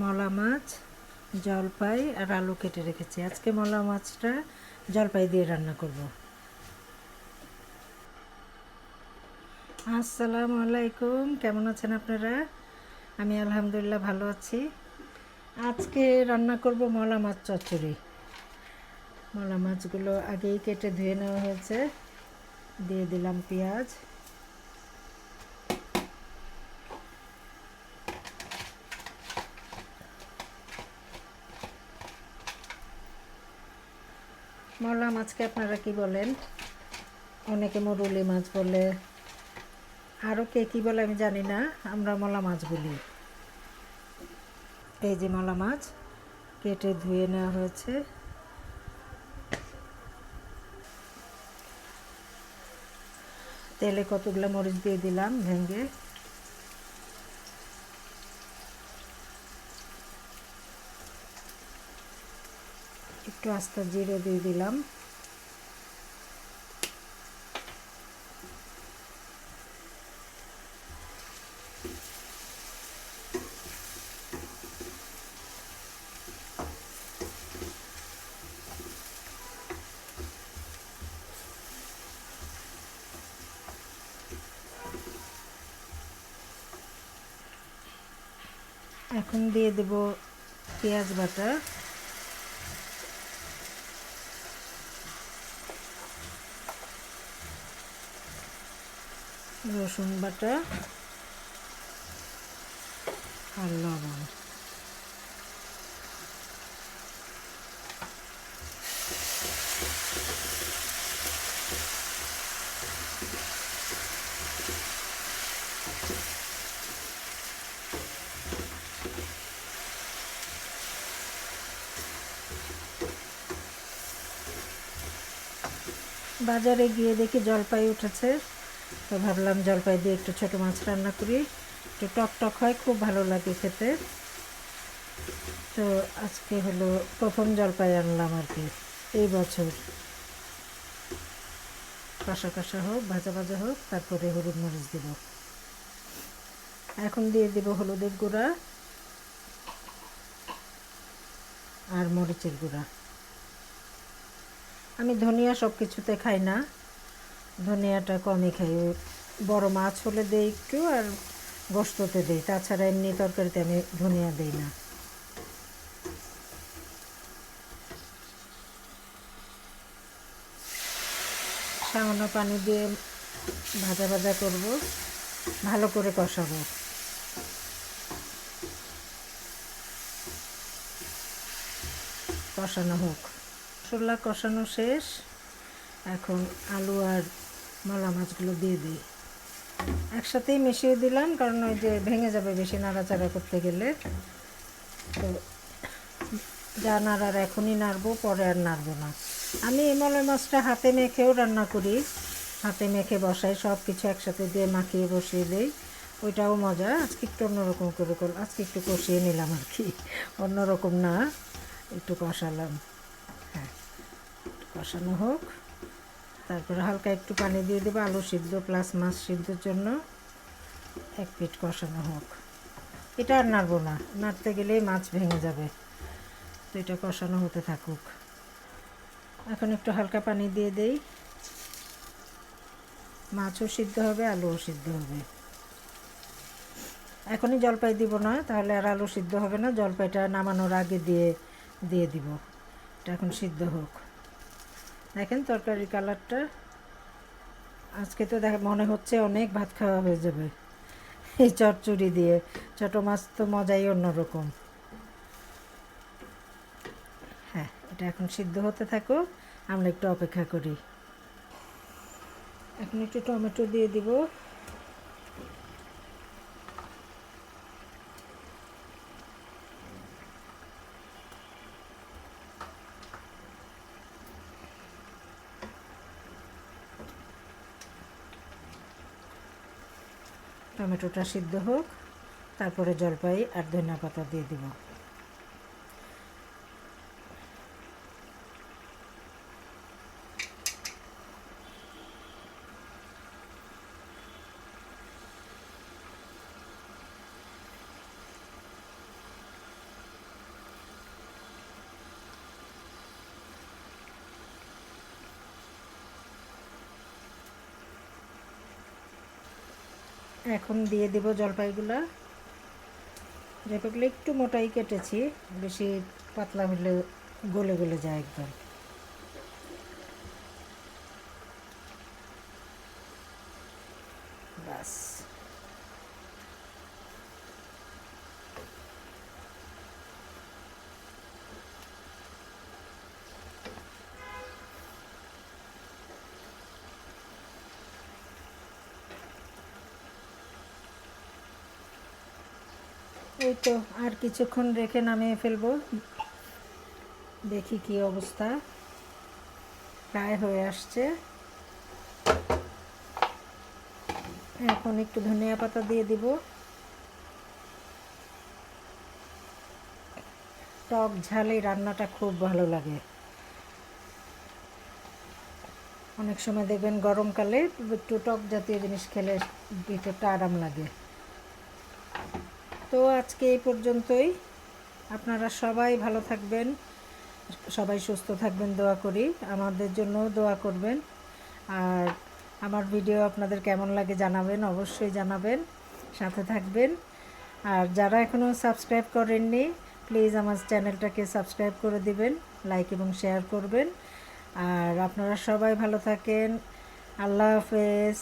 মলা মাছ, জলপাই আর আলু কেটে রেখেছি। আজকে মলা মাছটা জলপাই দিয়ে রান্না করব। আসসালামু আলাইকুম, কেমন আছেন আপনারা? আমি আলহামদুলিল্লাহ ভালো আছি। আজকে রান্না করব মলা মাছ চচ্চড়ি। মলা মাছগুলো আগেই কেটে ধুয়ে নেওয়া হয়েছে। দিয়ে দিলাম পেঁয়াজ, মলা মাছকে আপনারা কি বলেন? অনেকে মরুলি মাছ বলে, আরও কে কী বলে আমি জানি না, আমরা মলা মাছ বলি। এই যে মলা মাছ কেটে ধুয়ে নেওয়া হয়েছে। তেলে কতগুলো মরিচ দিয়ে দিলাম ভেঙে। একটু আস্ত জিরে দিয়ে দিলাম। এখন দিয়ে দেব পেঁয়াজ বাটা, রসুন বাটা আর লবণ। বাজারে গিয়ে দেখি জলপাই উঠেছে, তো ভাবলাম জলপাই দিয়ে একটু ছোটো মাছ রান্না করি। একটু টক টক হয়, খুব ভালো লাগে খেতে। তো আজকে হলো প্রথম জলপাই আনলাম আর কি এই বছর। কষা কষা হোক, ভাজা ভাজা হোক, তারপরে হলুদ মরিচ দেব। এখন দিয়ে দেব হলুদের গুঁড়া আর মরিচের গুঁড়া। আমি ধনিয়া সব কিছুতে খাই না, ধনিয়াটা কমই খাই। বড় মাছ হলে দেই একটু, আর গোস্ততে দেই, তাছাড়া এমনি তরকারিতে আমি ধনিয়া দিই না। সামান্য পানি দিয়ে ভাজা ভাজা করব, ভালো করে কষাবো, কষানো হোক। মশলা কষানো শেষ, এখন আলু আর মলা মাছগুলো দিয়ে দিই। একসাথেই মিশিয়ে দিলাম, কারণ ওই যে ভেঙে যাবে বেশি নাড়াচাড়া করতে গেলে। তো যা নাড়ার এখনই নাড়বো, পরে আর নাড়বো না। আমি এই মলা মাছটা হাতে মেখেও রান্না করি, হাতে মেখে বসাই, সব কিছু একসাথে দিয়ে মাখিয়ে বসিয়ে দিই, ওইটাও মজা। আজকে একটু অন্যরকম করে করলাম, আজকে একটু কষিয়ে নিলাম আর কি, অন্যরকম না, একটু কষালাম। হ্যাঁ, কষানো হোক, তারপরে হালকা একটু পানি দিয়ে দেবো আলু সিদ্ধ প্লাস মাছ সিদ্ধর জন্য। এক পিঠ কষানো হোক, এটা আর নাড়বো না, নাড়তে গেলেই মাছ ভেঙে যাবে। তো এটা কষানো হতে থাকুক। এখন একটু হালকা পানি দিয়ে দেই, মাছও সিদ্ধ হবে, আলুও সিদ্ধ হবে। এখনই জলপাই দিব না, তাহলে আর আলু সিদ্ধ হবে না। জলপাইটা নামানোর আগে দিয়ে দিয়ে দিব। এটা এখন সিদ্ধ হোক। দেখেন তরকারির কালারটা, আজকে তো মনে হচ্ছে অনেক ভাত খাওয়া হয়ে যাবে এই চচ্চড়ি দিয়ে। ছোটো মাছ তো মজাই অন্যরকম। হ্যাঁ, এটা এখন সিদ্ধ হতে থাকুক, আমরা একটু অপেক্ষা করি। এখন একটু টমেটো দিয়ে দিব। টমেটোটা সিদ্ধ হোক, তারপরে জলপাই আর ধনিয়া পাতা দিয়ে দিব। এখন দিয়ে দেব জলপাইগুলো। জলপাইগুলো একটু মোটাই কেটেছি, বেশি পাতলা হলে গলে গলে যায় একদম। বাস, এই তো আর কিছুক্ষণ রেখে নামিয়ে ফেলবো। দেখি কি অবস্থা, প্রায় হয়ে আসছে। এখন একটু ধনিয়া পাতা দিয়ে দিব। টক ঝালে রান্নাটা খুব ভালো লাগে। অনেক সময় দেখবেন গরমকালে একটু টক জাতীয় জিনিস খেলে ভিতরটা আরাম লাগে। তো আজকে এই পর্যন্তই। আপনারা সবাই ভালো থাকবেন, সবাই সুস্থ থাকবেন দোয়া করি। আমাদের জন্যও দোয়া করবেন। আর আমার ভিডিও আপনাদের কেমন লাগে জানাবেন, অবশ্যই জানাবেন, সাথে থাকবেন। আর যারা এখনও সাবস্ক্রাইব করেননি, প্লিজ আমার চ্যানেলটাকে সাবস্ক্রাইব করে দিবেন, লাইক এবং শেয়ার করবেন। আর আপনারা সবাই ভালো থাকেন। আল্লাহ হাফেজ।